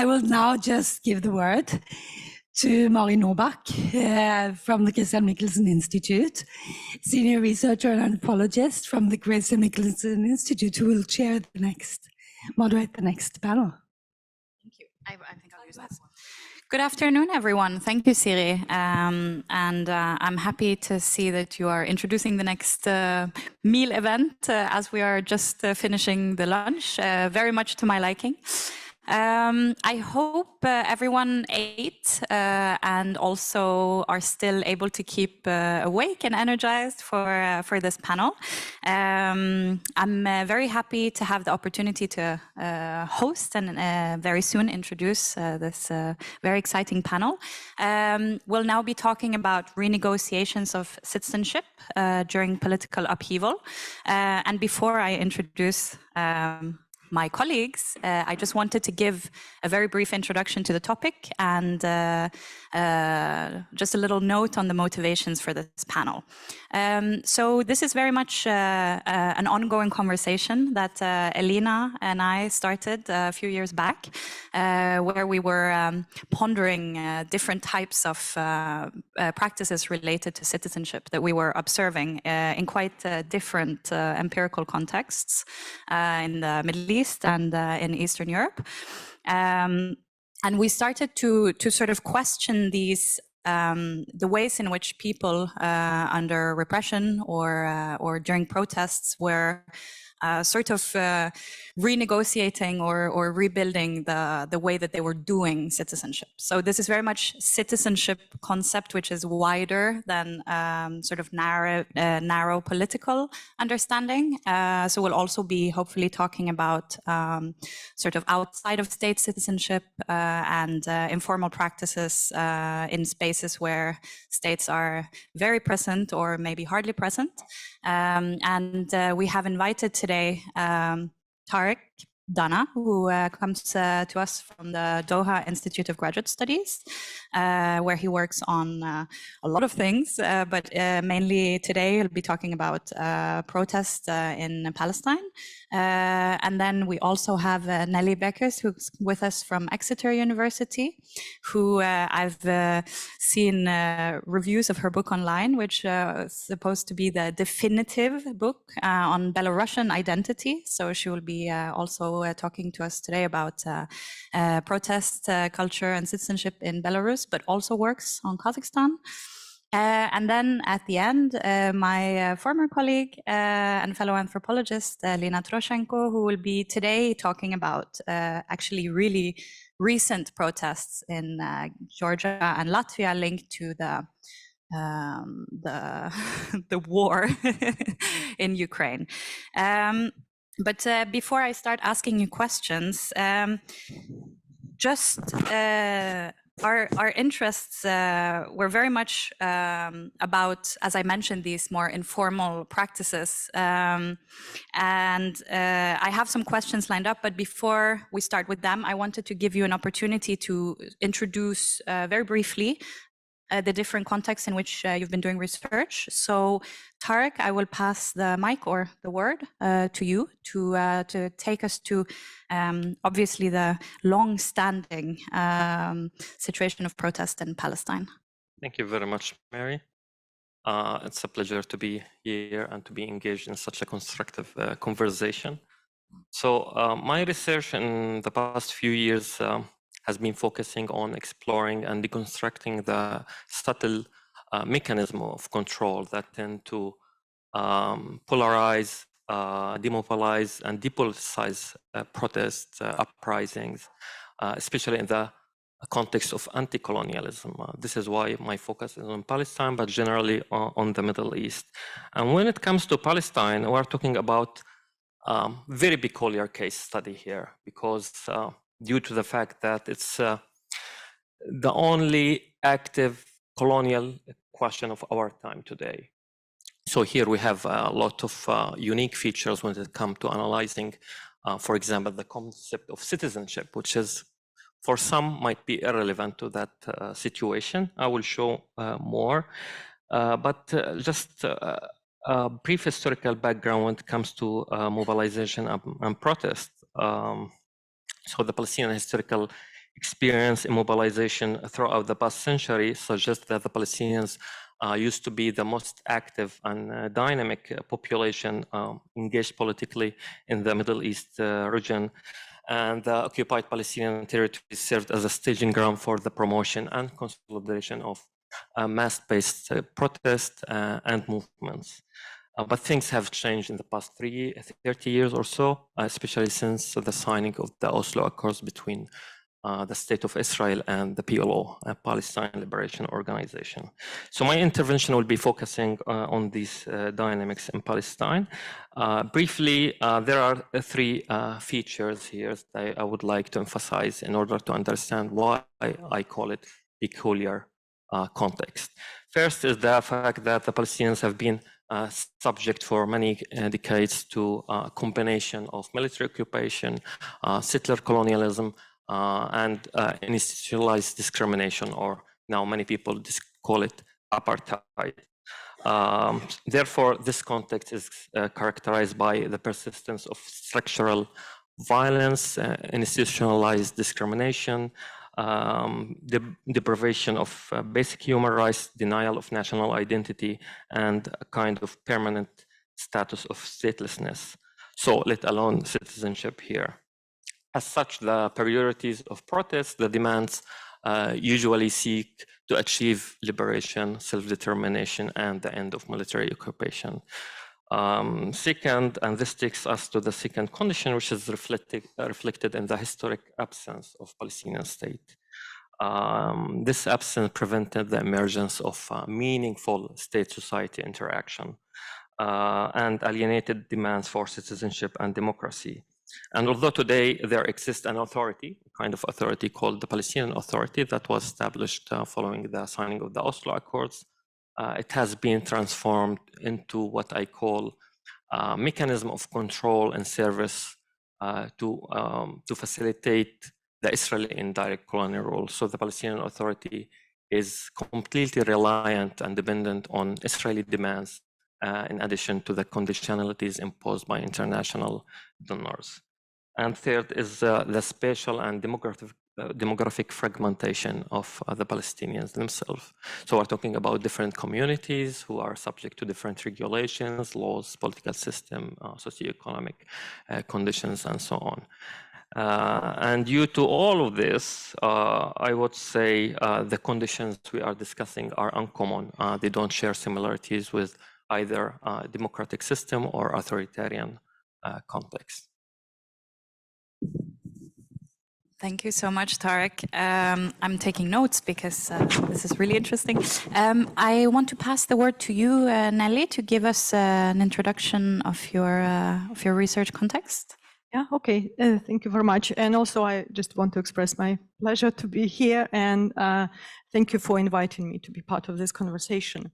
I will now just give the word to Mari Norbakk from the Christian Michelsen Institute, senior researcher and anthropologist from the Christian Michelsen Institute, who will moderate the next panel. Thank you. I think I'll use this. Good afternoon, everyone. Thank you, Siri. I'm happy to see that you are introducing the next meal event as we are just finishing the lunch, very much to my liking. I hope everyone ate and also are still able to keep awake and energized for this panel. I'm very happy to have the opportunity to host and very soon introduce this very exciting panel. We'll now be talking about renegotiations of citizenship during political upheaval. And before I introduce my colleagues, I just wanted to give a very brief introduction to the topic and just a little note on the motivations for this panel. So this is very much an ongoing conversation that Elina and I started a few years back, where we were pondering different types of practices related to citizenship that we were observing in quite different empirical contexts in the Middle East and in Eastern Europe. And we started to sort of question these the ways in which people under repression or during protests were sort of renegotiating or rebuilding the way that they were doing citizenship. So this is very much citizenship concept, which is wider than sort of narrow political understanding. So we'll also be hopefully talking about sort of outside of state citizenship and informal practices in spaces where states are very present or maybe hardly present. And we have invited today Tariq, who comes to us from the Doha Institute of Graduate Studies, where he works on a lot of things, but mainly today he'll be talking about protests in Palestine. And then we also have Nelly Bekus, who's with us from Exeter University, who I've seen reviews of her book online, which is supposed to be the definitive book on Belarusian identity. So she will be also talking to us today about protest culture and citizenship in Belarus, but also works on Kazakhstan. And then at the end, my former colleague and fellow anthropologist, Elina Troscenko, who will be today talking about actually really recent protests in Georgia and Latvia linked to the war in Ukraine. But before I start asking you questions, our interests were very much about, as I mentioned, these more informal practices. And I have some questions lined up, but before we start with them, I wanted to give you an opportunity to introduce very briefly the different contexts in which you've been doing research. So Tariq, I will pass the mic or the word to you to take us to obviously the long-standing situation of protest in Palestine. Thank you very much, Mary. It's a pleasure to be here and to be engaged in such a constructive conversation. So my research in the past few years has been focusing on exploring and deconstructing the subtle mechanism of control that tend to polarize, demobilize, and depoliticize protests, uprisings, especially in the context of anti-colonialism. This is why my focus is on Palestine, but generally on the Middle East. And when it comes to Palestine, we're talking about very peculiar case study here, because due to the fact that it's the only active colonial question of our time today. So here we have a lot of unique features when it comes to analyzing, for example, the concept of citizenship, which is for some might be irrelevant to that situation. I will show more, but just a brief historical background when it comes to mobilization and protest. So the Palestinian historical experience immobilization throughout the past century suggests that the Palestinians used to be the most active and dynamic population engaged politically in the Middle East region. And the occupied Palestinian territory served as a staging ground for the promotion and consolidation of mass-based protests and movements. But things have changed in the past 30 years or so, especially since the signing of the Oslo Accords between the State of Israel and the PLO, Palestine Liberation Organization. So my intervention will be focusing on these dynamics in Palestine. Briefly, there are three features here that I would like to emphasize in order to understand why I call it peculiar context. First is the fact that the Palestinians have been subject for many decades to a combination of military occupation, settler colonialism, and institutionalized discrimination, or now many people call it apartheid. Therefore, this context is characterized by the persistence of structural violence, institutionalized discrimination, deprivation of basic human rights, denial of national identity, and a kind of permanent status of statelessness. So, let alone citizenship here. As such, the priorities of protests, the demands usually seek to achieve liberation, self-determination, and the end of military occupation. Second, and this takes us to the second condition, which is reflected in the historic absence of Palestinian state. This absence prevented the emergence of meaningful state-society interaction and alienated demands for citizenship and democracy. And although today there exists an authority, a kind of authority called the Palestinian Authority that was established following the signing of the Oslo Accords, it has been transformed into what I call a mechanism of control and service to facilitate the Israeli indirect colonial rule. So the Palestinian Authority is completely reliant and dependent on Israeli demands in addition to the conditionalities imposed by international donors. And third is the spatial and demographic fragmentation of the Palestinians themselves. So we're talking about different communities who are subject to different regulations, laws, political system, socioeconomic conditions, and so on. And due to all of this, I would say the conditions we are discussing are uncommon. They don't share similarities with either democratic system or authoritarian context. Thank you so much, Tariq. I'm taking notes because this is really interesting. I want to pass the word to you, Nelly, to give us an introduction of your research context. Yeah, okay, thank you very much. And also I just want to express my pleasure to be here, and thank you for inviting me to be part of this conversation.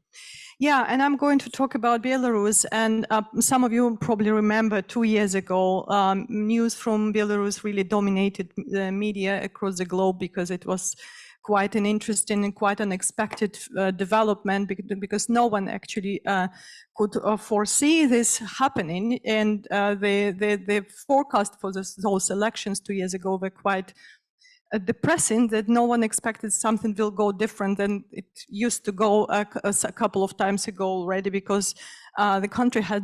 Yeah, and I'm going to talk about Belarus, and some of you probably remember 2 years ago, news from Belarus really dominated the media across the globe because it was quite an interesting and quite unexpected development, because no one actually could foresee this happening, and the forecast for those elections 2 years ago were quite depressing, that no one expected something will go different than it used to go a couple of times ago already, because the country has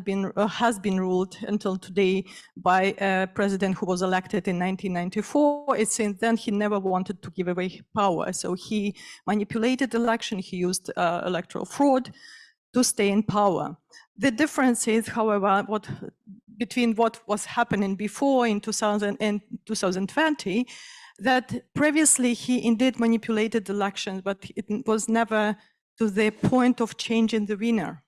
been ruled until today by a president who was elected in 1994. Since then, he never wanted to give away power. So he manipulated the election, he used electoral fraud to stay in power. The difference is, however, between what was happening before in 2000 and 2020, that previously he indeed manipulated elections, but it was never to the point of changing the winner.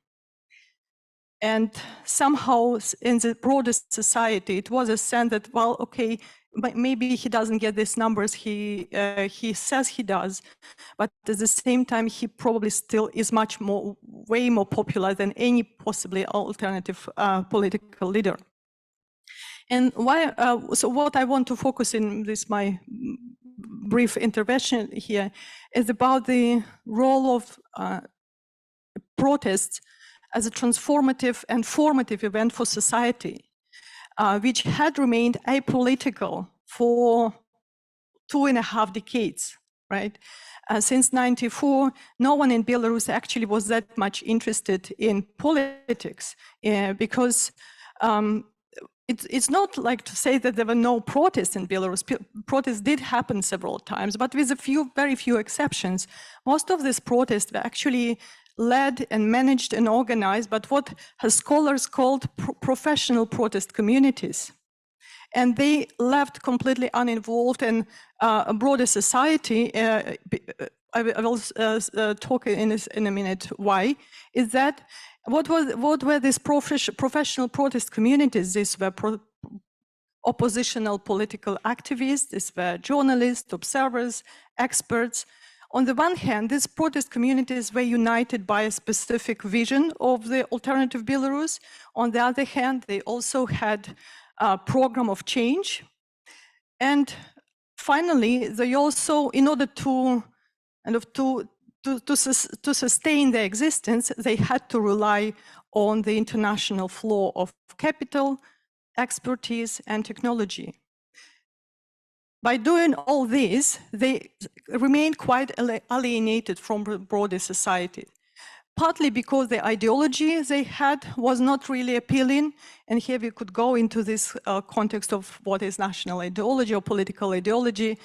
And somehow in the broader society, it was a sense that, well, okay, maybe he doesn't get these numbers he says he does, but at the same time, he probably still is way more popular than any possibly alternative political leader. And why? So what I want to focus in this my brief intervention here is about the role of protests as a transformative and formative event for society, which had remained apolitical for 2.5 decades, right? Since 94, no one in Belarus actually was that much interested in politics because it's not like to say that there were no protests in Belarus. Protests did happen several times, but with very few exceptions. Most of these protests were actually led and managed and organized by what scholars called professional protest communities. And they left completely uninvolved in a broader society. I will talk in a minute why. Is that what were these professional protest communities? These were oppositional political activists, these were journalists, observers, experts. On the one hand, these protest communities were united by a specific vision of the alternative Belarus. On the other hand, they also had a program of change. And finally, they also, in order to sustain their existence, they had to rely on the international flow of capital, expertise, and technology. By doing all this, they remained quite alienated from the broader society, partly because the ideology they had was not really appealing. And here we could go into this context of what is national ideology or political ideology.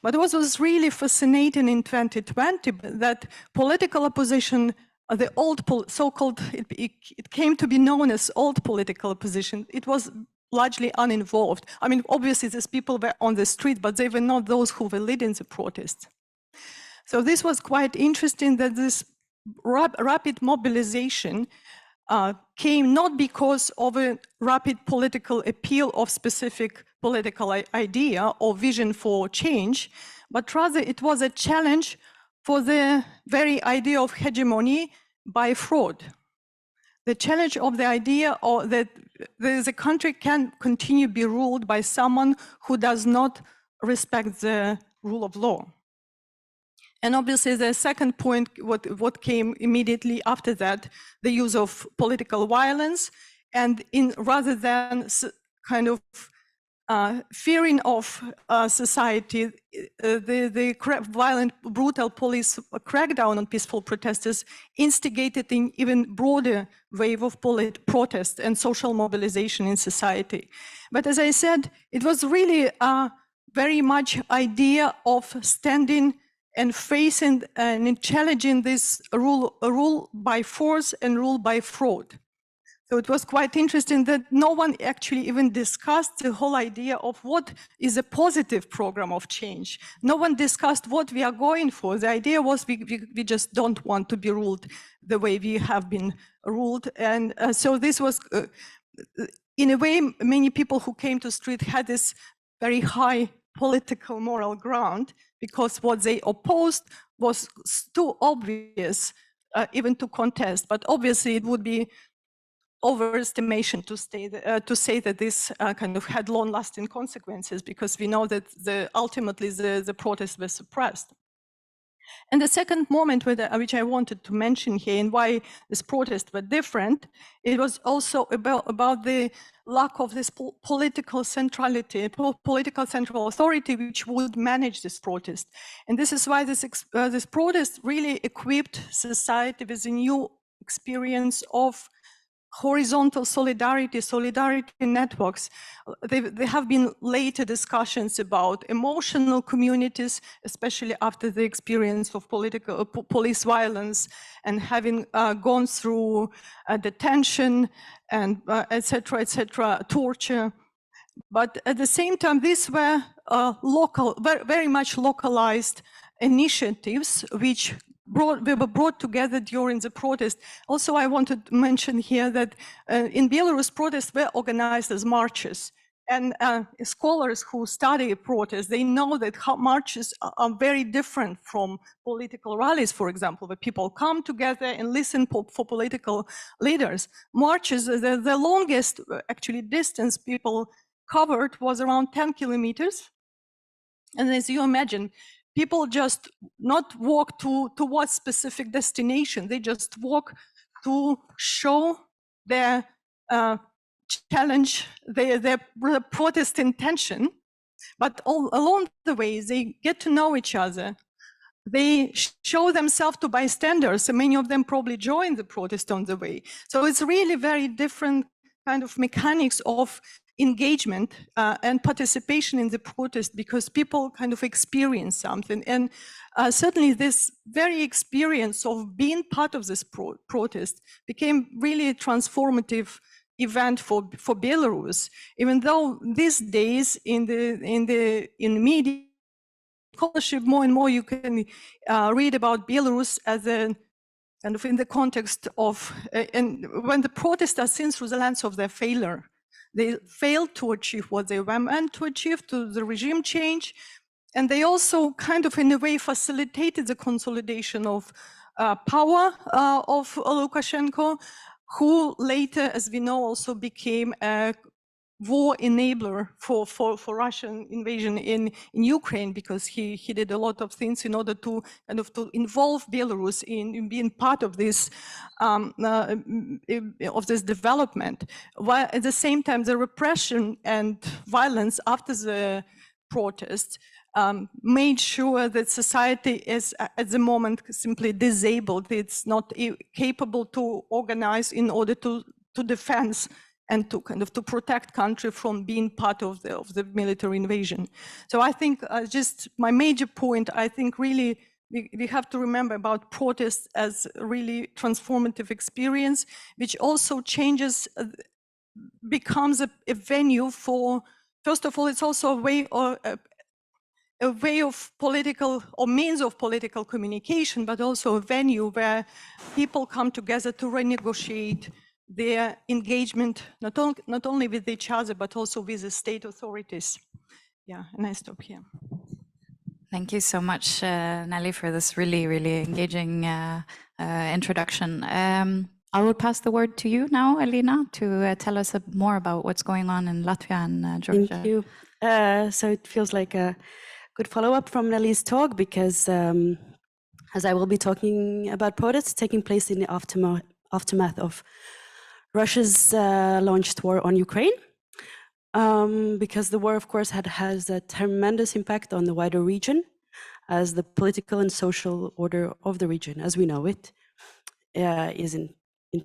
But what was really fascinating in 2020, that political opposition, the old so-called, it came to be known as old political opposition. It was largely uninvolved. I mean, obviously these people were on the street, but they were not those who were leading the protests. So this was quite interesting, that this rapid mobilization came not because of a rapid political appeal of specific political idea or vision for change, but rather it was a challenge for the very idea of hegemony by fraud. The challenge of the idea that the country can continue to be ruled by someone who does not respect the rule of law. And obviously the second point, what came immediately after that, the use of political violence, and rather than kind of fearing of society, the violent, brutal police crackdown on peaceful protesters instigated an even broader wave of protest and social mobilization in society. But as I said, it was really very much idea of standing and facing and challenging this rule by force and rule by fraud. So it was quite interesting that no one actually even discussed the whole idea of what is a positive program of change. No one discussed what we are going for. The idea was we just don't want to be ruled the way we have been ruled. And so this was, in a way, many people who came to the street had this very high political moral ground, because what they opposed was too obvious even to contest. But obviously it would be overestimation to say that this kind of had long-lasting consequences, because we know that ultimately the protests were suppressed. And the second moment which I wanted to mention here, and why these protests were different, it was also about the lack of this political centrality, political central authority which would manage this protest. And this is why this protest really equipped society with a new experience of horizontal solidarity networks. There have been later discussions about emotional communities, especially after the experience of police violence and having gone through detention and etc., torture. But at the same time, these were local, very much localized initiatives which were brought together during the protest. Also, I wanted to mention here that in Belarus, protests were organized as marches. And scholars who study protests, they know that marches are very different from political rallies, for example, where people come together and listen for political leaders. Marches, the longest actually distance people covered was around 10 kilometers. And as you imagine, people just not walk towards specific destination. They just walk to show their challenge, their protest intention. But all along the way, they get to know each other. They show themselves to bystanders, and many of them probably join the protest on the way. So it's really very different kind of mechanics of engagement and participation in the protest, because people kind of experience something. And certainly this very experience of being part of this protest became really a transformative event for Belarus, even though these days in media scholarship, more and more you can read about Belarus as a kind of in the context of, and when the protests are seen through the lens of their failure. They failed to achieve what they were meant to achieve, to the regime change, and they also kind of in a way facilitated the consolidation of power of Lukashenko, who later, as we know, also became a war enabler for Russian invasion in Ukraine, because he did a lot of things in order to kind of to involve Belarus in being part of this development. While at the same time, the repression and violence after the protests made sure that society is at the moment simply disabled. It's not capable to organize in order to defend and to kind of to protect country from being part of the military invasion. So I think just my major point, I think really we have to remember about protests as a really transformative experience, which also changes, becomes a venue for, first of all, it's also a way or a way of political or means of political communication, but also a venue where people come together to renegotiate their engagement, not only with each other, but also with the state authorities. Yeah, and I stop here. Thank you so much, Nelly, for this really, really engaging introduction. I will pass the word to you now, Elina, to tell us more about what's going on in Latvia and Georgia. Thank you. So it feels like a good follow-up from Nelly's talk, because as I will be talking about protests taking place in the aftermath of Russia's launched war on Ukraine, because the war, of course, has a tremendous impact on the wider region, as the political and social order of the region, as we know it, is in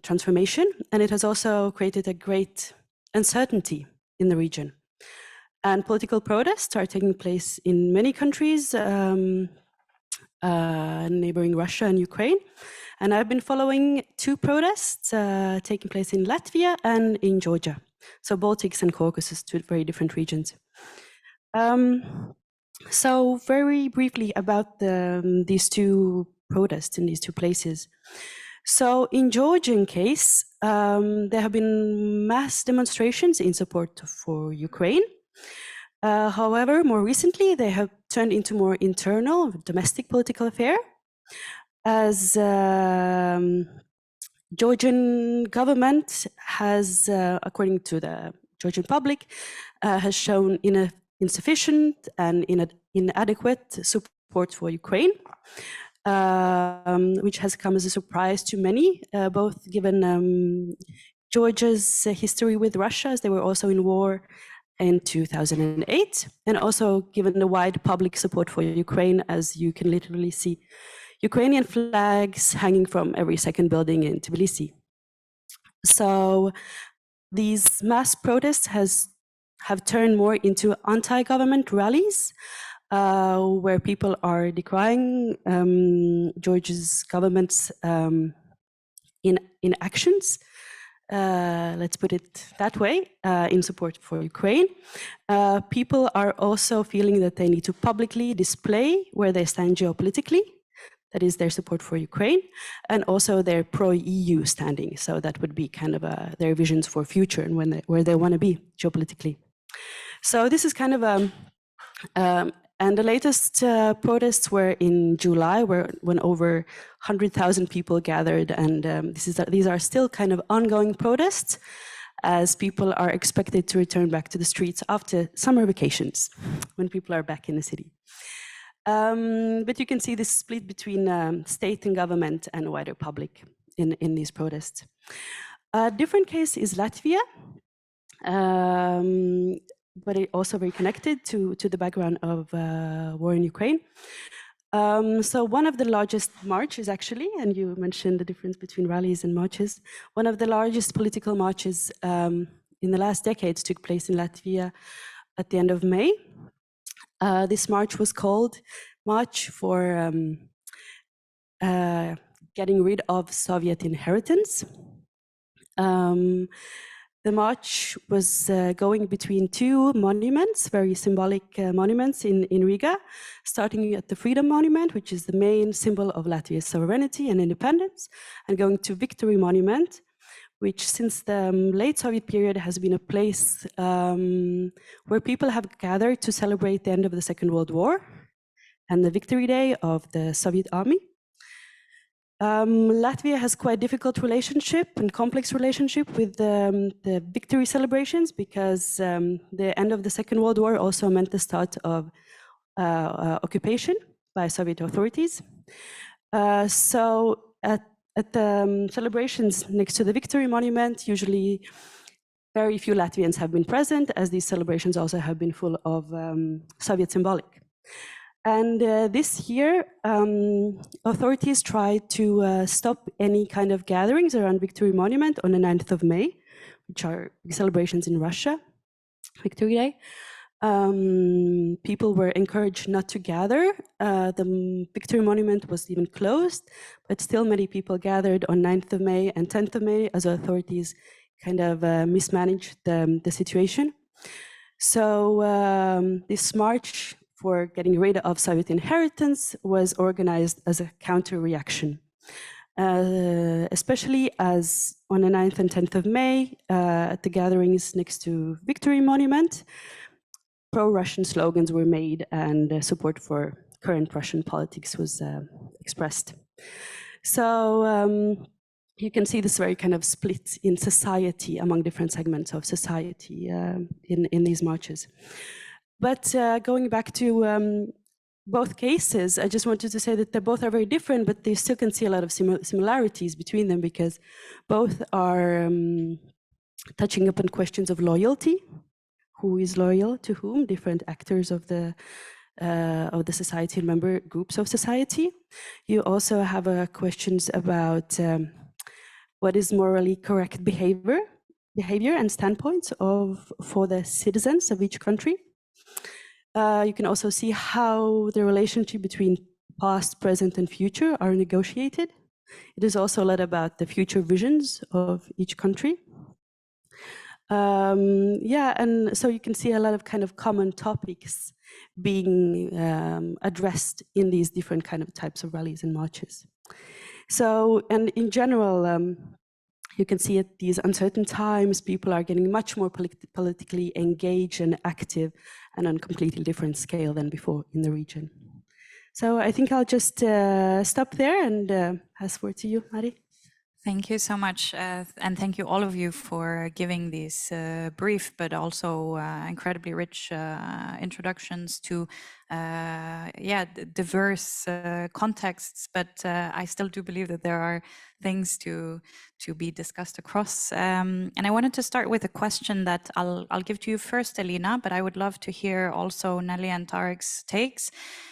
transformation, and it has also created a great uncertainty in the region. And political protests are taking place in many countries neighboring Russia and Ukraine. And I've been following two protests taking place in Latvia and in Georgia. So Baltics and Caucasus, two very different regions. So very briefly about these two protests in these two places. So in Georgian case, there have been mass demonstrations in support for Ukraine. However, more recently, they have turned into more internal, domestic political affair, as Georgian government has, according to the Georgian public, has shown insufficient and inadequate support for Ukraine, which has come as a surprise to many, both given Georgia's history with Russia, as they were also in war in 2008, and also given the wide public support for Ukraine, as you can literally see Ukrainian flags hanging from every second building in Tbilisi. So these mass protests have turned more into anti-government rallies, where people are decrying Georgia's government's inactions, let's put it that way, in support for Ukraine. People are also feeling that they need to publicly display where they stand geopolitically, that is their support for Ukraine, and also their pro-EU standing. So that would be kind of their visions for future and where they want to be geopolitically. So this is kind of and the latest protests were in July, when over 100,000 people gathered, and these are still kind of ongoing protests, as people are expected to return back to the streets after summer vacations, when people are back in the city. But you can see this split between state and government and wider public in these protests. A different case is Latvia. but it also very connected to the background of war in Ukraine. So one of the largest marches, actually, and you mentioned the difference between rallies and marches, one of the largest political marches in the last decades took place in Latvia at the end of May. This march was called March for getting rid of Soviet inheritance. The march was going between two monuments, very symbolic monuments in Riga, starting at the Freedom Monument, which is the main symbol of Latvia's sovereignty and independence, and going to Victory Monument, which since the late Soviet period has been a place where people have gathered to celebrate the end of the Second World War and the Victory Day of the Soviet Army. Latvia has quite a difficult relationship and complex relationship with the victory celebrations because the end of the Second World War also meant the start of occupation by Soviet authorities. So at the celebrations next to the Victory Monument, usually very few Latvians have been present, as these celebrations also have been full of Soviet symbolic. And this year, authorities tried to stop any kind of gatherings around Victory Monument on the 9th of May, which are celebrations in Russia, Victory Day. People were encouraged not to gather. The Victory Monument was even closed, but still many people gathered on 9th of May and 10th of May as authorities kind of mismanaged the situation. So this march for getting rid of Soviet inheritance was organized as a counter-reaction, especially as on the 9th and 10th of May, at the gatherings next to Victory Monument, pro-Russian slogans were made and support for current Russian politics was expressed. So you can see this very kind of split in society among different segments of society in these marches. But going back to both cases, I just wanted to say that they both are very different, but they still can see a lot of similarities between them because both are touching upon questions of loyalty. Who is loyal to whom? Different actors of the society and member groups of society. You also have questions about what is morally correct behavior and standpoints for the citizens of each country. You can also see how the relationship between past, present, and future are negotiated. It is also a lot about the future visions of each country. Yeah, and so you can see a lot of kind of common topics being addressed in these different kind of types of rallies and marches. So, and in general, you can see at these uncertain times, people are getting much more politically engaged and active and on a completely different scale than before in the region. So I think I'll just stop there and pass word to you, Mari. Thank you so much, and thank you all of you for giving these brief but also incredibly rich introductions to diverse contexts. But I still do believe that there are things to be discussed across. And I wanted to start with a question that I'll give to you first, Elina, but I would love to hear also Nelly and Tariq's takes.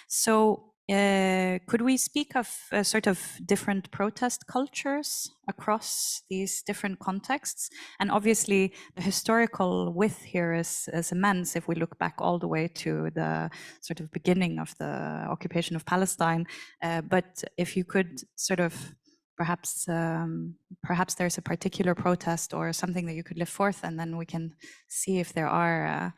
So. Could we speak of sort of different protest cultures across these different contexts? And obviously, the historical width here is immense if we look back all the way to the sort of beginning of the occupation of Palestine. But if you could sort of perhaps there's a particular protest or something that you could lift forth, and then we can see if there are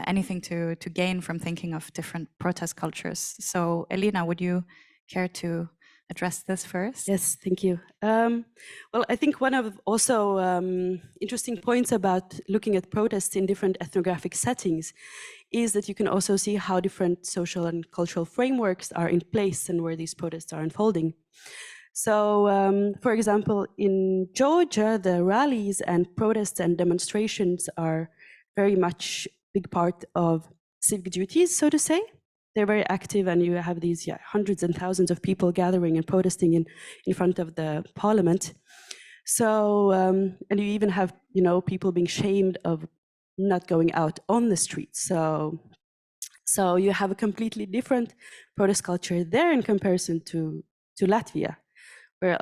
anything to gain from thinking of different protest cultures. So, Elina, would you care to address this first? Yes, thank you. Well, I think one of also interesting points about looking at protests in different ethnographic settings is that you can also see how different social and cultural frameworks are in place and where these protests are unfolding. So, for example, in Georgia, the rallies and protests and demonstrations are very much big part of civic duties, so to say. They're very active, and you have these hundreds and thousands of people gathering and protesting in front of the parliament. So, and you even have people being shamed of not going out on the streets. So you have a completely different protest culture there in comparison to Latvia, where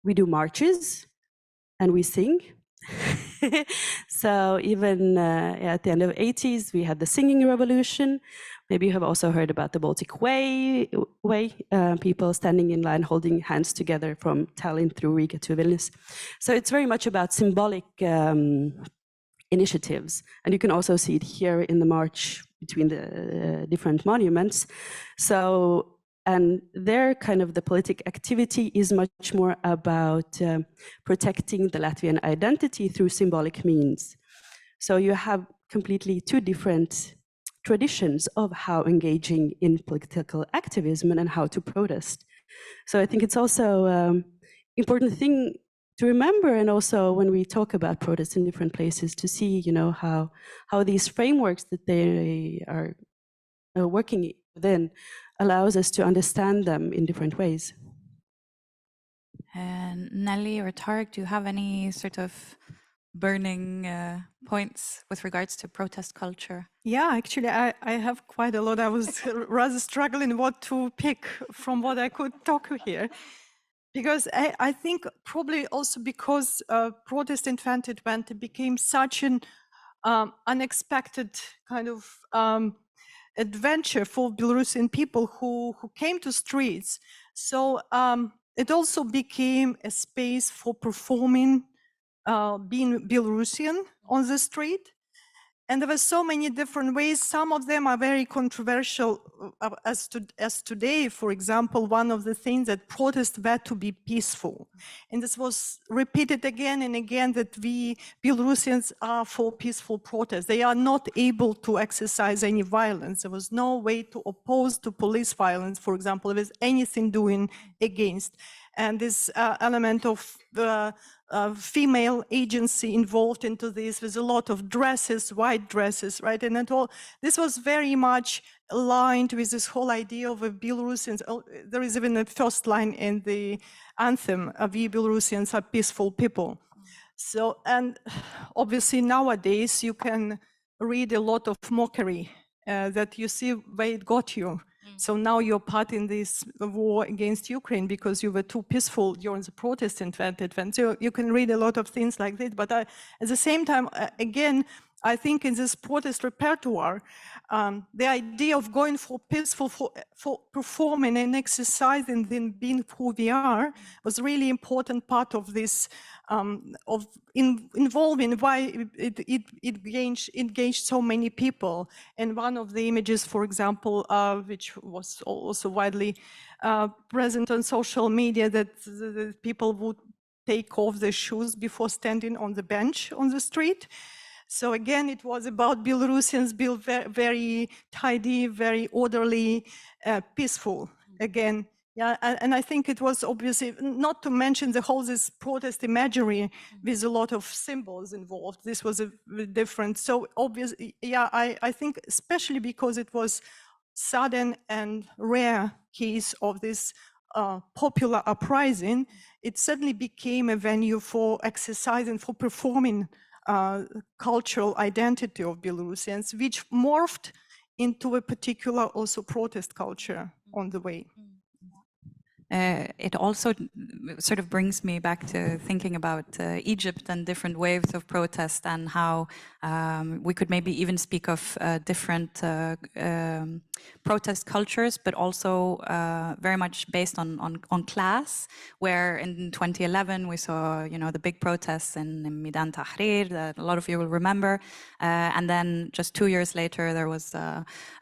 we do marches and we sing. So even at the end of the 80s, we had the singing revolution. Maybe you have also heard about the Baltic Way, people standing in line, holding hands together from Tallinn through Riga to Vilnius. So it's very much about symbolic initiatives. And you can also see it here in the march between the different monuments. So, and there kind of the politic activity is much more about protecting the Latvian identity through symbolic means. So you have completely two different traditions of how engaging in political activism and how to protest. So I think it's also important thing to remember, and also when we talk about protests in different places, to see, you know, how these frameworks that they are working within allows us to understand them in different ways. And Nelly or Tariq, do you have any sort of burning points with regards to protest culture? Yeah, actually, I have quite a lot. I was rather struggling what to pick from what I could talk here. Because I think probably also because protest in 2020 became such an unexpected kind of adventure for Belarusian people who came to streets. So it also became a space for performing being Belarusian on the street. And there were so many different ways. Some of them are very controversial as today. For example, one of the things that protests were to be peaceful. And this was repeated again and again, that we Belarusians are for peaceful protests. They are not able to exercise any violence. There was no way to oppose to police violence, for example, if there's anything doing against. And this element of female agency involved into this, with a lot of dresses, white dresses, right? And it all, this was very much aligned with this whole idea of a Belarusians. There is even a first line in the anthem, we Belarusians are peaceful people. So, and obviously nowadays you can read a lot of mockery that you see where it got you. So now you're part in this war against Ukraine because you were too peaceful during the protest in 2020. So you can read a lot of things like this. But at the same time, again, I think in this protest repertoire, the idea of going for peaceful, for performing and exercising, then being who we are, was really important part of this, involving why it engaged so many people. And one of the images, for example, which was also widely present on social media, that the people would take off their shoes before standing on the bench on the street. So again, it was about Belarusians being very, very tidy, very orderly, peaceful. Again, yeah, and I think it was obviously, not to mention the whole this protest imagery with a lot of symbols involved. This was a different. So obviously, yeah, I think especially because it was sudden and rare case of this popular uprising, it suddenly became a venue for exercising, for performing cultural identity of Belarusians, which morphed into a particular also protest culture on the way. It also sort of brings me back to thinking about Egypt and different waves of protest, and how we could maybe even speak of different protest cultures, but also very much based on class, where in 2011 we saw, you know, the big protests in Meydan Tahrir that a lot of you will remember, and then just 2 years later there was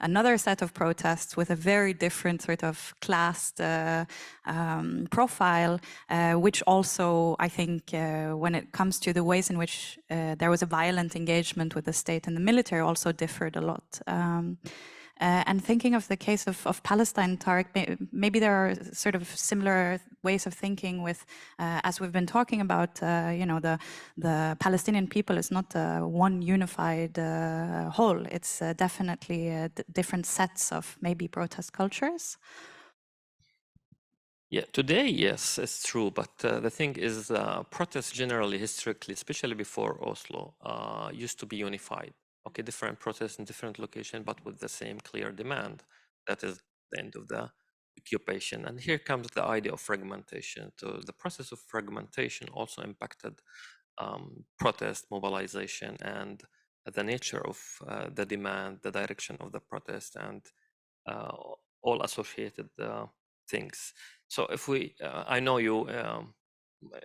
another set of protests with a very different sort of classed profile, which also, I think, when it comes to the ways in which there was a violent engagement with the state and the military, also differed a lot. And thinking of the case of Palestine, Tariq, maybe there are sort of similar ways of thinking with, as we've been talking about, you know, the Palestinian people is not one unified whole. It's definitely different sets of maybe protest cultures. Yeah, today, yes, it's true. But the thing is, protests generally, historically, especially before Oslo, used to be unified. Okay, different protests in different locations, but with the same clear demand. That is the end of the occupation. And here comes the idea of fragmentation. So the process of fragmentation also impacted protest, mobilization, and the nature of the demand, the direction of the protest, and all associated things. So if we, I know you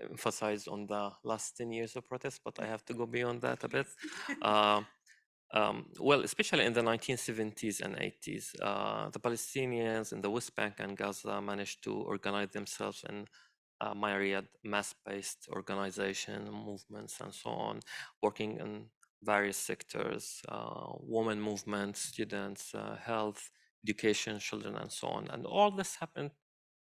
emphasized on the last 10 years of protest, but I have to go beyond that a bit. Well, especially in the 1970s and 80s, the Palestinians in the West Bank and Gaza managed to organize themselves in myriad mass-based organization, movements, and so on, working in various sectors, women movements, students, health, education, children, and so on. And all this happened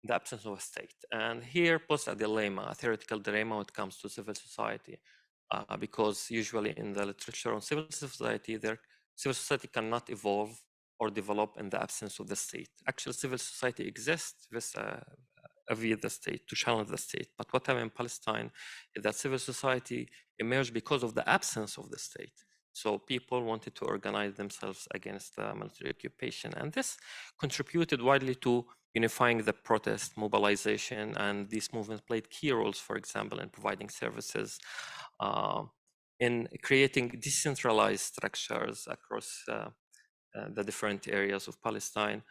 in the absence of a state. And here posed a dilemma, a theoretical dilemma when it comes to civil society, because usually in the literature on civil society, civil society cannot evolve or develop in the absence of the state. Actually, civil society exists via the state, to challenge the state. But what happened in Palestine is that civil society emerged because of the absence of the state. So people wanted to organize themselves against the military occupation. And this contributed widely to unifying the protest, mobilization, and these movements played key roles, for example, in providing services, in creating decentralized structures across the different areas of Palestine,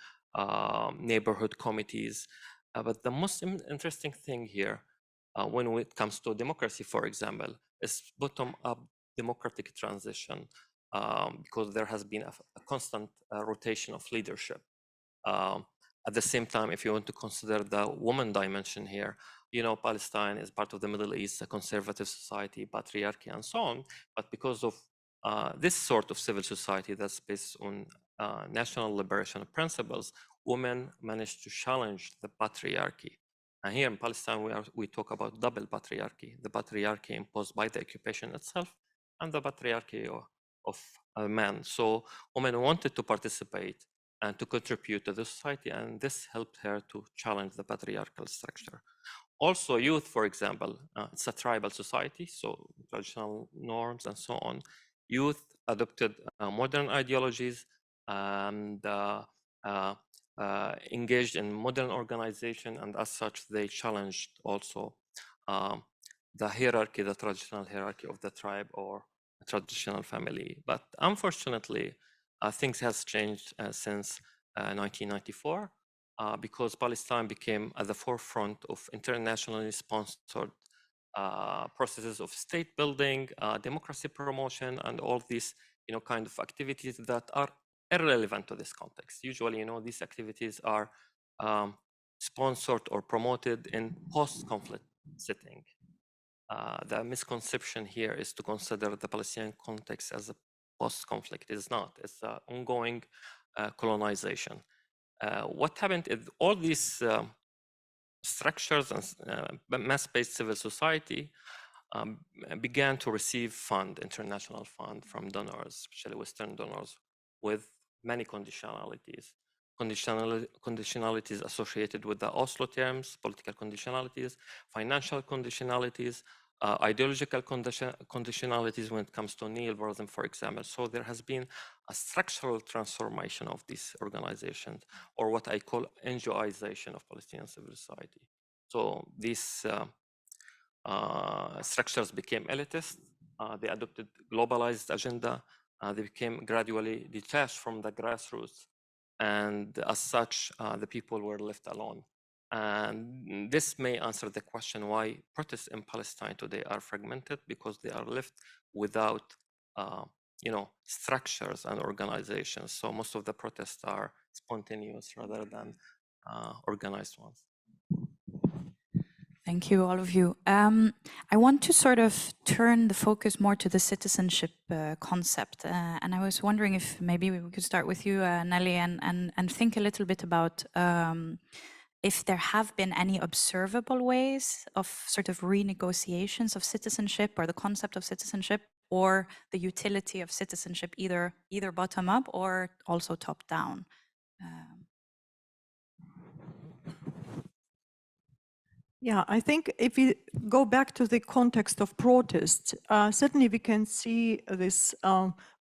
neighborhood committees. But the most interesting thing here, when it comes to democracy, for example, is bottom-up democratic transition, because there has been a constant rotation of leadership. At the same time, if you want to consider the woman dimension here, you know, Palestine is part of the Middle East, a conservative society, patriarchy, and so on. But because of this sort of civil society that's based on national liberation principles, women managed to challenge the patriarchy. And here in Palestine, we talk about double patriarchy, the patriarchy imposed by the occupation itself and the patriarchy of men. So women wanted to participate and to contribute to the society, and this helped her to challenge the patriarchal structure. Also, youth, for example, it's a tribal society, so traditional norms and so on. Youth adopted modern ideologies and engaged in modern organization, and as such, they challenged also the hierarchy, the traditional hierarchy of the tribe or traditional family. But unfortunately, things has changed since 1994, because Palestine became at the forefront of internationally sponsored processes of state building, democracy promotion, and all these, you know, kind of activities that are irrelevant to this context. Usually, you know, these activities are sponsored or promoted in post-conflict setting. The misconception here is to consider the Palestinian context as a post-conflict. It is not. It's an ongoing colonization. What happened is all these structures and mass-based civil society began to receive international fund from donors, especially Western donors, with many conditionalities. Conditionalities associated with the Oslo terms, political conditionalities, financial conditionalities, ideological conditionalities when it comes to neoliberalism, for example. So there has been a structural transformation of these organizations, or what I call NGOization of Palestinian civil society. So these structures became elitist. They adopted globalized agenda. They became gradually detached from the grassroots. And as such, the people were left alone. And this may answer the question why protests in Palestine today are fragmented, because they are left without you know, structures and organizations. So most of the protests are spontaneous rather than organized ones. Thank you, all of you. I want to sort of turn the focus more to the citizenship concept. And I was wondering if maybe we could start with you, Nelly, and think a little bit about if there have been any observable ways of sort of renegotiations of citizenship or the concept of citizenship, or the utility of citizenship, either bottom up or also top down. Yeah, I think if we go back to the context of protests, certainly we can see this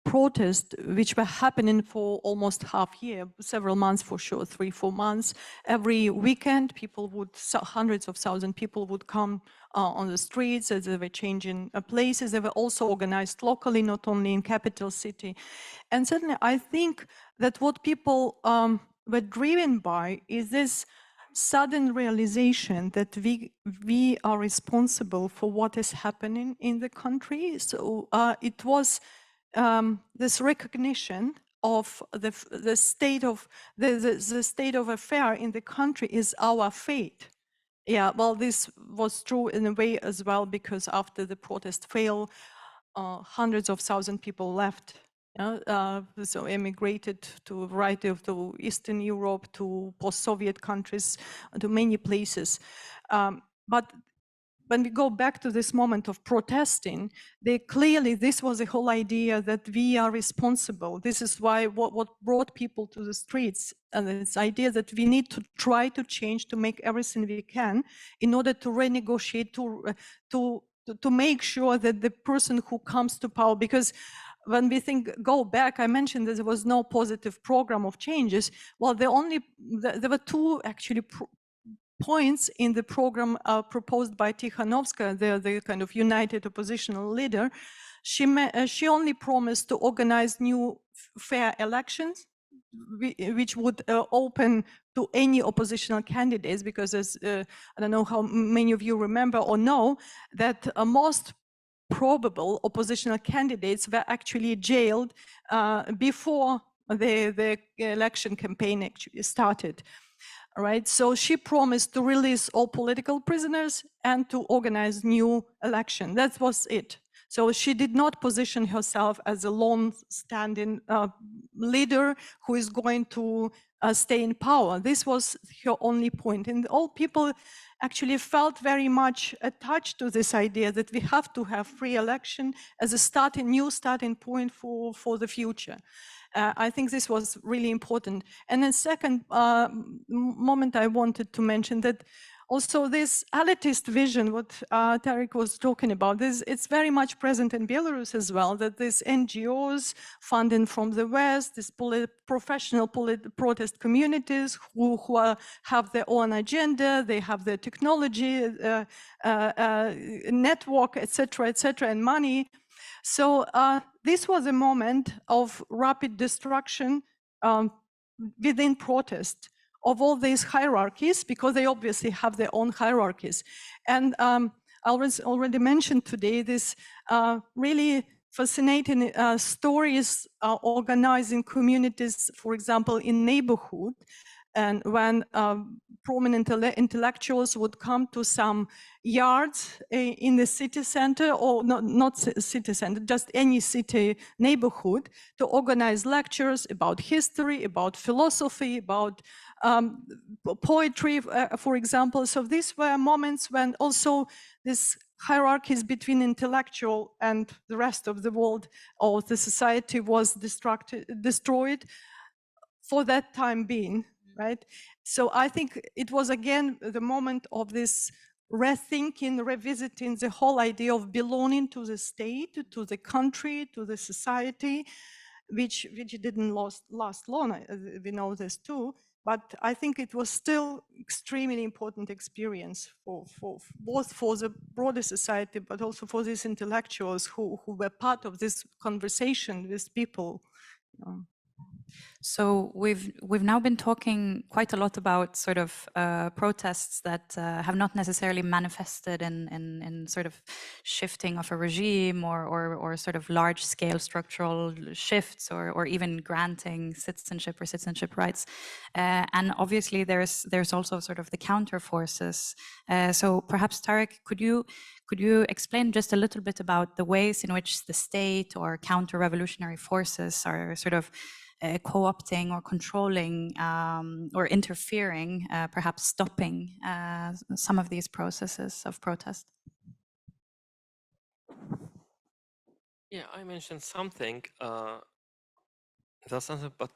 protest which were happening for almost half year, several months for sure, 3-4 months. Every weekend, people would, hundreds of thousands of people would come on the streets as they were changing places. They were also organized locally, not only in capital city. And certainly I think that what people were driven by is this sudden realization that we are responsible for what is happening in the country. So it was this recognition of the state of the state of affair in the country is our fate. Yeah, well, this was true in a way as well, because after the protest failed, hundreds of thousands of people left. So emigrated to a variety of the Eastern Europe, to post-Soviet countries, to many places. But when we go back to this moment of protesting, clearly this was the whole idea that we are responsible. This is why what brought people to the streets, and this idea that we need to try to change, to make everything we can in order to renegotiate, to make sure that the person who comes to power, because when we go back, I mentioned that there was no positive program of changes. Well, there were two actually points in the program proposed by Tikhanovskaya, the kind of united oppositional leader. She only promised to organize new fair elections, which would open to any oppositional candidates, because as I don't know how many of you remember or know that most probable oppositional candidates were actually jailed before the election campaign actually started. All right, so she promised to release all political prisoners and to organize new election. That was it. So she did not position herself as a long-standing leader who is going to stay in power. This was her only point. And all people actually felt very much attached to this idea that we have to have free election as a new starting point for the future. I think this was really important. And then second moment I wanted to mention that also this elitist vision, what Tariq was talking about, it's very much present in Belarus as well, that these NGOs funding from the West, these professional protest communities who have their own agenda, they have their technology, network, etc., and money. So this was a moment of rapid destruction within protest of all these hierarchies, because they obviously have their own hierarchies. And I already mentioned today this really fascinating stories organizing communities, for example, in neighborhood. And when prominent intellectuals would come to some yards in the city center, or not city center, just any city neighborhood, to organize lectures about history, about philosophy, about poetry, for example. So these were moments when also this hierarchies between intellectual and the rest of the world or the society was destroyed for that time being, right? So I think it was again the moment of this rethinking, revisiting the whole idea of belonging to the state, to the country, to the society, which didn't last long. We know this too. But I think it was still extremely important experience for both for the broader society, but also for these intellectuals who were part of this conversation with people. So we've now been talking quite a lot about sort of protests that have not necessarily manifested in sort of shifting of a regime or sort of large scale structural shifts or even granting citizenship or citizenship rights. And obviously there's also sort of the counter forces. So perhaps Tariq, could you explain just a little bit about the ways in which the state or counter-revolutionary forces are sort of co-opting or controlling or interfering, perhaps stopping some of these processes of protest? Yeah, I mentioned something. That's something, but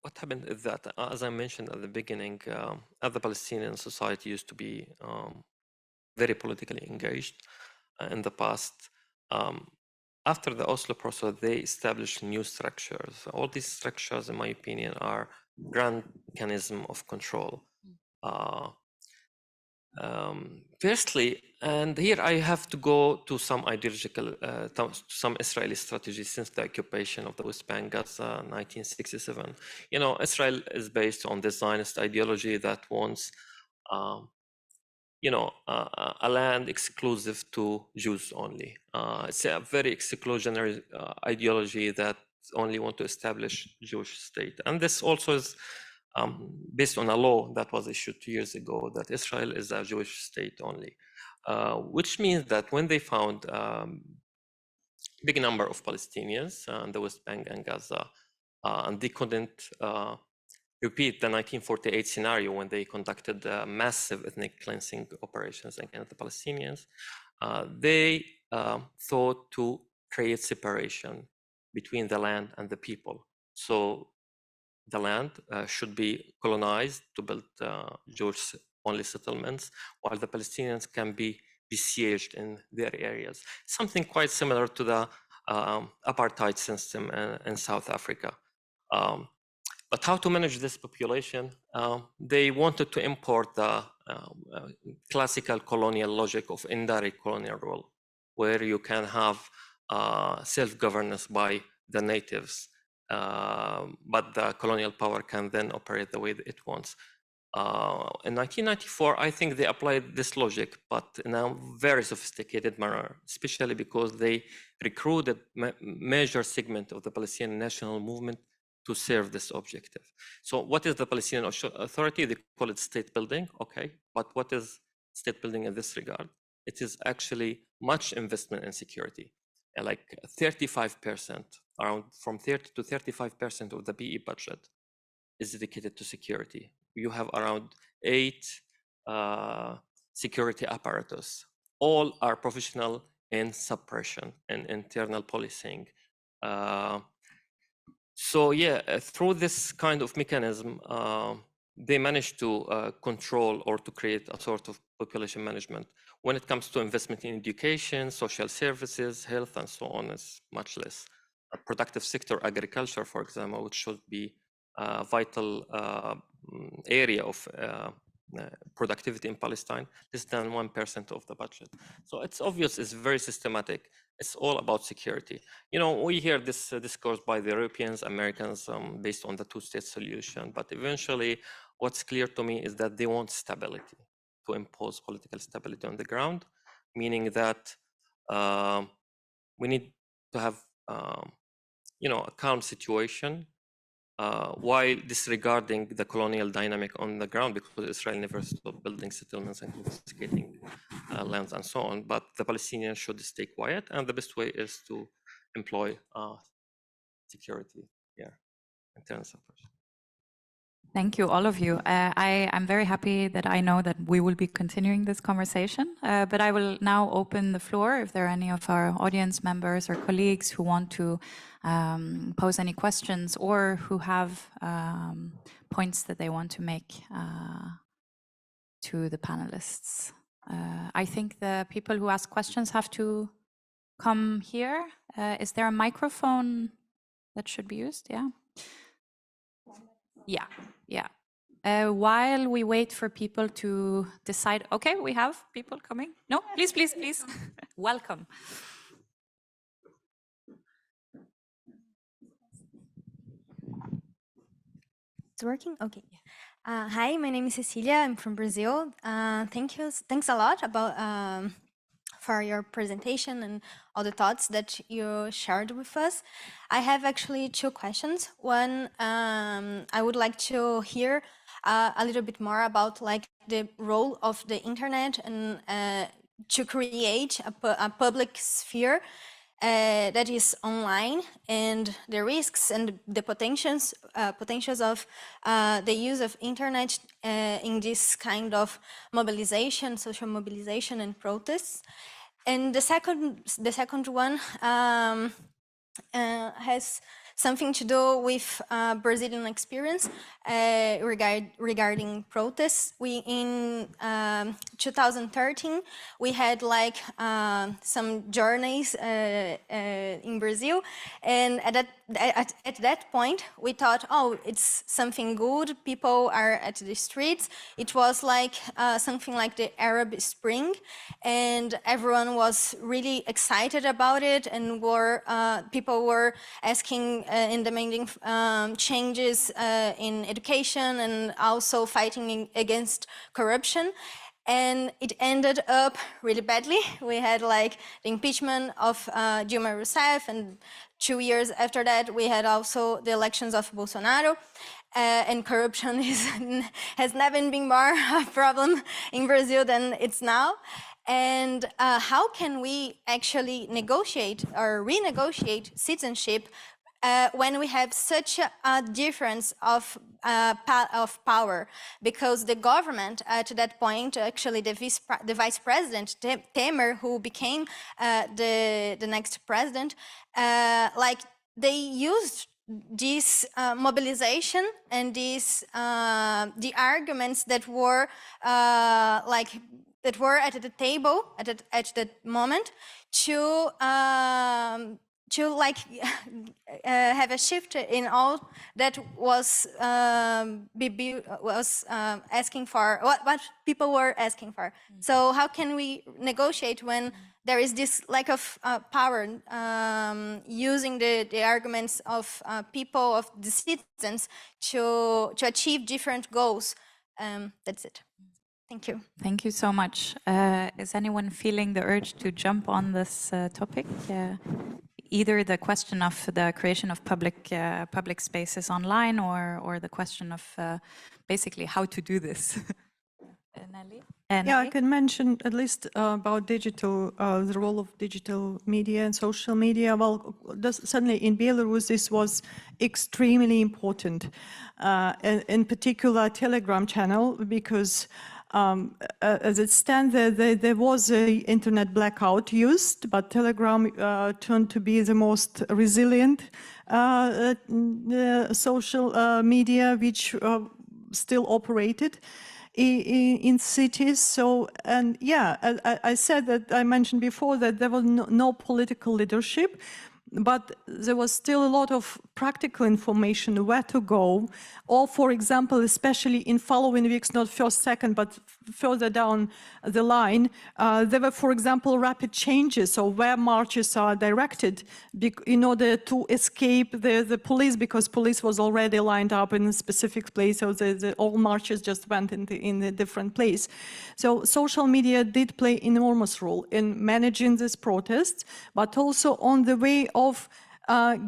what happened is that, as I mentioned at the beginning, the Palestinian society used to be very politically engaged in the past. After the Oslo process, they established new structures. All these structures, in my opinion, are grand mechanism of control. Firstly, and here I have to go to some ideological, some Israeli strategies since the occupation of the West Bank, Gaza, 1967. You know, Israel is based on the Zionist ideology that wants, you know, a land exclusive to Jews only. It's a very exclusionary ideology that only want to establish Jewish state. And this also is based on a law that was issued 2 years ago that Israel is a Jewish state only, which means that when they found big number of Palestinians in the West Bank and Gaza, and they couldn't repeat the 1948 scenario when they conducted massive ethnic cleansing operations against the Palestinians, they thought to create separation between the land and the people. So the land should be colonized to build Jewish-only settlements, while the Palestinians can be besieged in their areas. Something quite similar to the apartheid system in South Africa. But how to manage this population? They wanted to import the classical colonial logic of indirect colonial rule, where you can have self-governance by the natives, but the colonial power can then operate the way that it wants. In 1994, I think they applied this logic, but in a very sophisticated manner, especially because they recruited major segment of the Palestinian national movement to serve this objective. So what is the Palestinian Authority? They call it state building, okay. But what is state building in this regard? It is actually much investment in security. Like 35%, around from 30 to 35% of the BE budget is dedicated to security. You have around 8 security apparatus. All are professional in suppression and internal policing. So yeah, through this kind of mechanism, they managed to control or to create a sort of population management. When it comes to investment in education, social services, health, and so on, is much less. A productive sector, agriculture, for example, which should be a vital area of productivity in Palestine, less than 1% of the budget. So it's obvious, it's very systematic. It's all about security. You know, we hear this discourse by the Europeans, Americans, based on the two-state solution, but eventually what's clear to me is that they want stability, to impose political stability on the ground, meaning that we need to have, you know, a calm situation while disregarding the colonial dynamic on the ground, because Israel never stopped building settlements and confiscating lands and so on. But the Palestinians should stay quiet, and the best way is to employ security here in terms of. Thank you, all of you. I'm very happy that I know that we will be continuing this conversation, but I will now open the floor if there are any of our audience members or colleagues who want to pose any questions or who have points that they want to make to the panelists. I think the people who ask questions have to come here. Is there a microphone that should be used? Yeah. Yeah, yeah. While we wait for people to decide, okay, we have people coming. No, please, please, please. Welcome. It's working? Okay. Hi, my name is Cecilia. I'm from Brazil. Thanks a lot about for your presentation and all the thoughts that you shared with us. I have actually 2 questions. One, I would like to hear a little bit more about like the role of the internet and to create a public sphere that is online, and the risks and the potentials of the use of internet in this kind of mobilization, social mobilization and protests. And the second one, has something to do with Brazilian experience regarding protests. We in 2013 we had like some journeys in Brazil, and at that point we thought, oh, it's something good. People are at the streets. It was like something like the Arab Spring, and everyone was really excited about it, and people were asking and demanding changes in education and also fighting against corruption. And it ended up really badly. We had like the impeachment of Dilma Rousseff, and 2 years after that we had also the elections of Bolsonaro. And corruption has never been more a problem in Brazil than it's now. And how can we actually negotiate or renegotiate citizenship when we have such a difference of power? Because the government at that point, actually the vice president, Temer, who became the next president, like they used this mobilization and these the arguments that were that were at the table at that moment to like have a shift in all that was asking for what people were asking for. So how can we negotiate when there is this lack of power, using the arguments of people, of the citizens, to achieve different goals? That's it. Thank you. Thank you so much. Is anyone feeling the urge to jump on this topic? Either the question of the creation of public spaces online, or the question of basically how to do this. Nelly? Yeah, I can mention at least about digital, the role of digital media and social media. Well, certainly in Belarus, this was extremely important. In particular, Telegram channel, because as it stands, there was an internet blackout used, but Telegram turned to be the most resilient social media which still operated in cities. So, and yeah, I said that, I mentioned before that there was no political leadership, but there was still a lot of practical information where to go, or for example, especially in following weeks, not first, second, but further down the line, there were, for example, rapid changes of where marches are directed in order to escape the police, because police was already lined up in a specific place, so all marches just went in a different place. So social media did play an enormous role in managing this protest, but also on the way of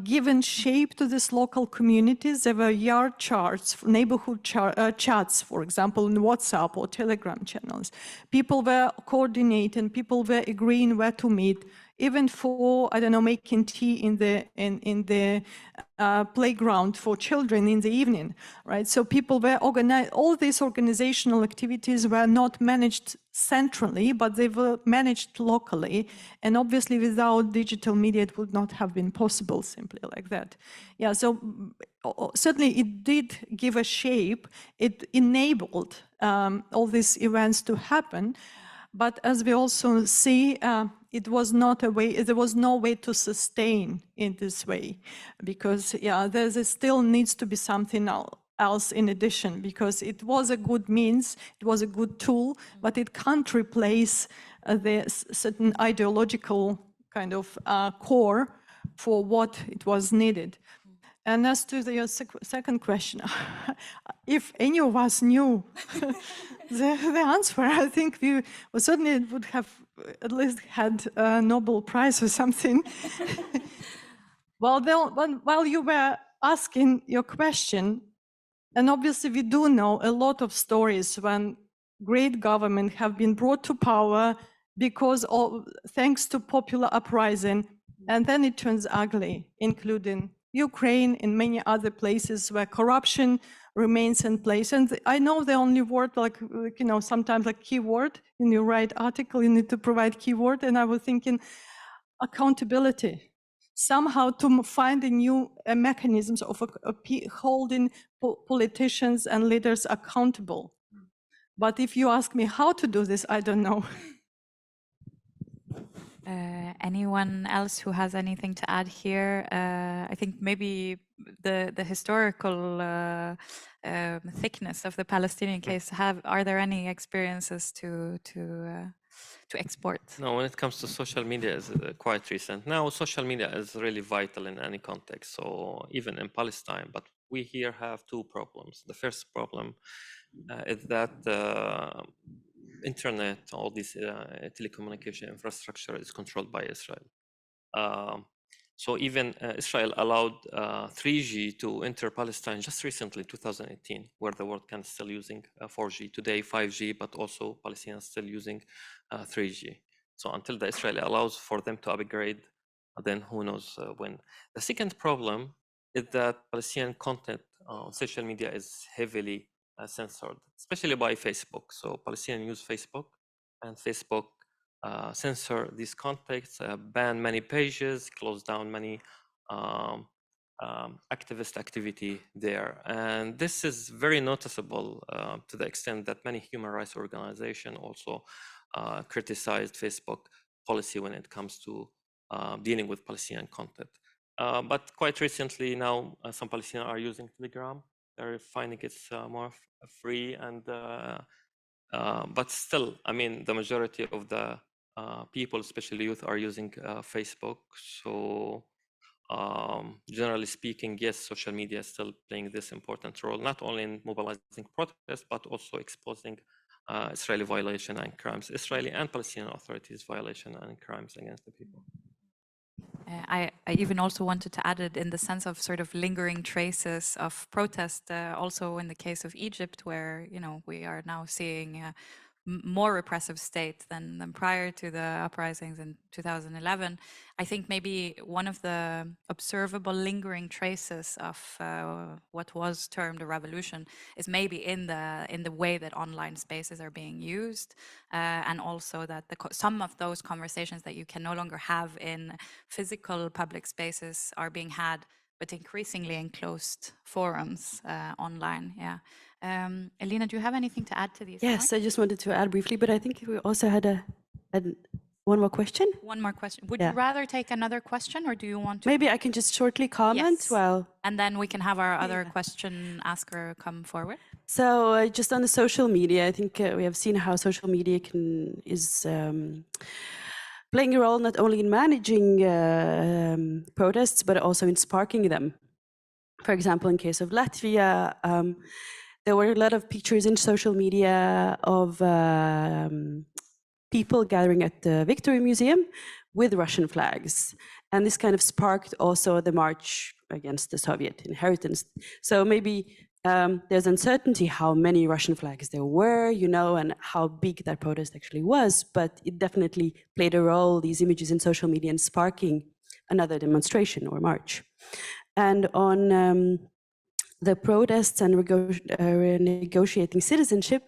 given shape to these local communities. There were yard charts, neighborhood chats, for example, in WhatsApp or Telegram channels. People were coordinating, people were agreeing where to meet, even for, I don't know, making tea in the playground for children in the evening, right? So people were organized. All these organizational activities were not managed centrally, but they were managed locally. And obviously without digital media, it would not have been possible simply like that. Yeah, so certainly it did give a shape. It enabled all these events to happen. But as we also see, it was not a way, there was no way to sustain in this way, because yeah, there still needs to be something else in addition, because it was a good means, it was a good tool, but it can't replace the certain ideological kind of core for what it was needed. And as to your second question, if any of us knew the answer, I think we certainly would have at least had a Nobel Prize or something. Well, while you were asking your question, and obviously we do know a lot of stories when great government have been brought to power because of, thanks to popular uprising, and then it turns ugly, including Ukraine and many other places where corruption remains in place. And I know the only word, like you know, sometimes like keyword, in your right article, you need to provide keyword. And I was thinking accountability. somehow to finding new mechanisms of holding politicians and leaders accountable. But if you ask me how to do this, I don't know. Anyone else who has anything to add here? I think maybe the historical thickness of the Palestinian case. Are there any experiences to export? No, when it comes to social media, is quite recent. Now, social media is really vital in any context. So even in Palestine, but we here have two problems. The first problem is that internet, all this telecommunication infrastructure is controlled by Israel. So even Israel allowed 3G to enter Palestine just recently, 2018, where the world can still using 4G. Today, 5G, but also Palestinians still using 3G. So until the Israel allows for them to upgrade, then who knows when. The second problem is that Palestinian content on social media is heavily censored, especially by Facebook. So Palestinians use Facebook, and Facebook censor these contexts, ban many pages, close down many activist activity there. And this is very noticeable to the extent that many human rights organizations also criticized Facebook policy when it comes to dealing with Palestinian content. But quite recently now, some Palestinians are using Telegram. They're finding it's more free, and but still, I mean, the majority of the people, especially youth, are using Facebook. So generally speaking, yes, social media is still playing this important role, not only in mobilizing protests, but also exposing Israeli violation and crimes, Israeli and Palestinian authorities violation and crimes against the people. I even also wanted to add it in the sense of sort of lingering traces of protest, also in the case of Egypt, where, you know, we are now seeing more repressive state than prior to the uprisings in 2011. I think maybe one of the observable lingering traces of what was termed a revolution is maybe in the way that online spaces are being used, and also that some of those conversations that you can no longer have in physical public spaces are being had, but increasingly in closed forums online. Yeah. Elina, do you have anything to add to these? Yes, I just wanted to add briefly, but I think we also had one more question. One more question. Would you rather take another question, or do you want to? Maybe I can just shortly comment. Yes. Well, and then we can have our other question asker come forward. So just on the social media, I think we have seen how social media is playing a role not only in managing protests, but also in sparking them. For example, in case of Latvia, there were a lot of pictures in social media of people gathering at the Victory Museum with Russian flags. And this kind of sparked also the march against the Soviet inheritance. So maybe there's uncertainty how many Russian flags there were, you know, and how big that protest actually was, but it definitely played a role, these images in social media, in sparking another demonstration or march. And on the protests and renegotiating citizenship,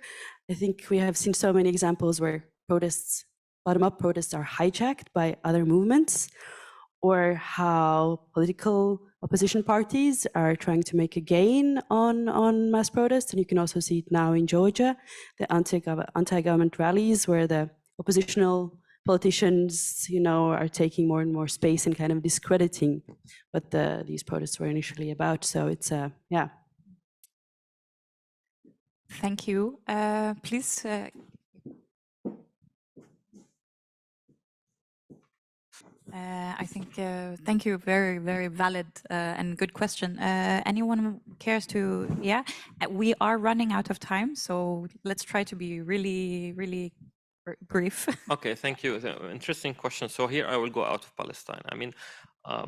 I think we have seen so many examples where protests, bottom-up protests, are hijacked by other movements, or how political opposition parties are trying to make a gain on mass protests. And you can also see it now in Georgia, the anti-government rallies where the oppositional politicians, you know, are taking more and more space and kind of discrediting what these protests were initially about. So it's yeah. Thank you. Please. I think, thank you, very, very valid and good question. Anyone cares to, yeah? We are running out of time, so let's try to be really, really brief. Okay, thank you. Interesting question. So here I will go out of Palestine. I mean,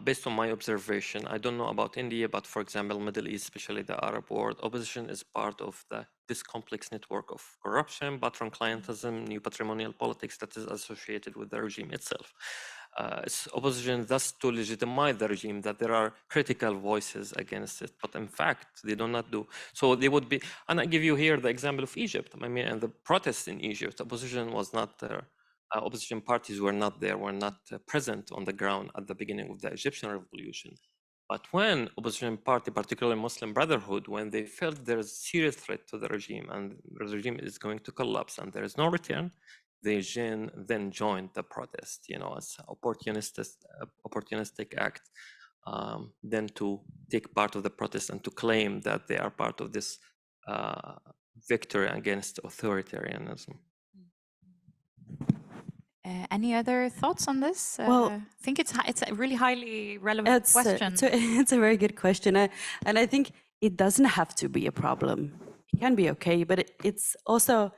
based on my observation, I don't know about India, but for example, Middle East, especially the Arab world, opposition is part of this complex network of corruption, patron clientelism, new patrimonial politics that is associated with the regime itself. It's opposition thus to legitimize the regime, that there are critical voices against it, but in fact they do not do. So they would be, and I give you here the example of Egypt. I mean, and the protests in Egypt, opposition was not there. opposition parties were not there, were not present on the ground at the beginning of the Egyptian revolution. But when opposition party, particularly Muslim Brotherhood, when they felt there is serious threat to the regime and the regime is going to collapse and there is no return, they then joined the protest, you know, as opportunistic act, then to take part of the protest and to claim that they are part of this victory against authoritarianism. Any other thoughts on this? Well, I think it's a really highly relevant question. It's a very good question, and I think it doesn't have to be a problem. It can be okay, but it's also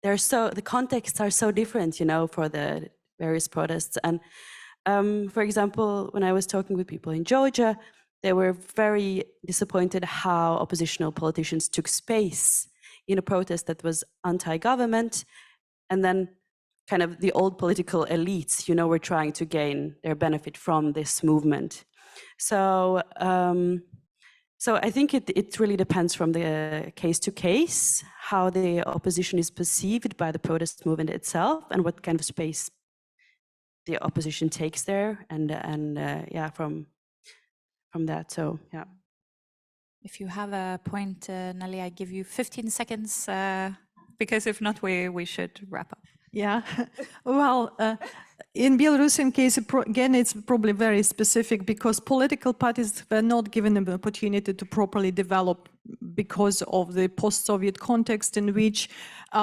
the contexts are so different, you know, for the various protests. And for example, when I was talking with people in Georgia, they were very disappointed how oppositional politicians took space in a protest that was anti-government, and then kind of the old political elites, you know, were trying to gain their benefit from this movement. So, so I think it really depends from the case to case, how the opposition is perceived by the protest movement itself, and what kind of space the opposition takes there, and yeah, from that. So yeah. If you have a point, Nelly, I give you 15 seconds, because if not, we should wrap up. Yeah, well, in Belarusian case, again, it's probably very specific because political parties were not given the opportunity to properly develop because of the post-Soviet context in which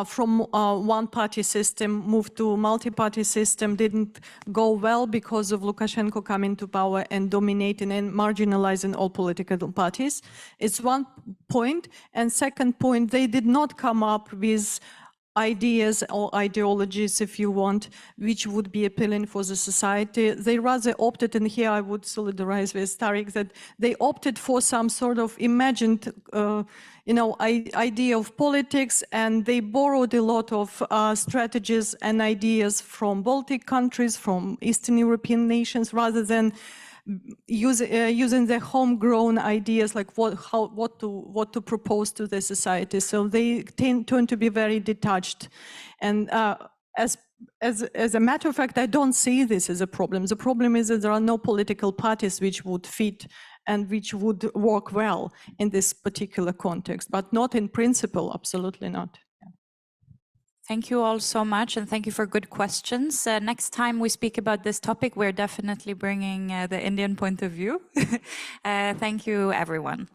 from one-party system moved to multi-party system didn't go well because of Lukashenko coming to power and dominating and marginalizing all political parties. It's one point. And second point, they did not come up with ideas or ideologies, if you want, which would be appealing for the society. They rather opted, and here I would solidarize with Tariq, that they opted for some sort of imagined, you know, idea of politics, and they borrowed a lot of strategies and ideas from Baltic countries, from Eastern European nations, rather than using their homegrown ideas, like what to propose to the society. So they tend to be very detached. And as a matter of fact, I don't see this as a problem. The problem is that there are no political parties which would fit and which would work well in this particular context, but not in principle, absolutely not. Thank you all so much, and thank you for good questions. Next time we speak about this topic, we're definitely bringing the Indian point of view. Thank you, everyone.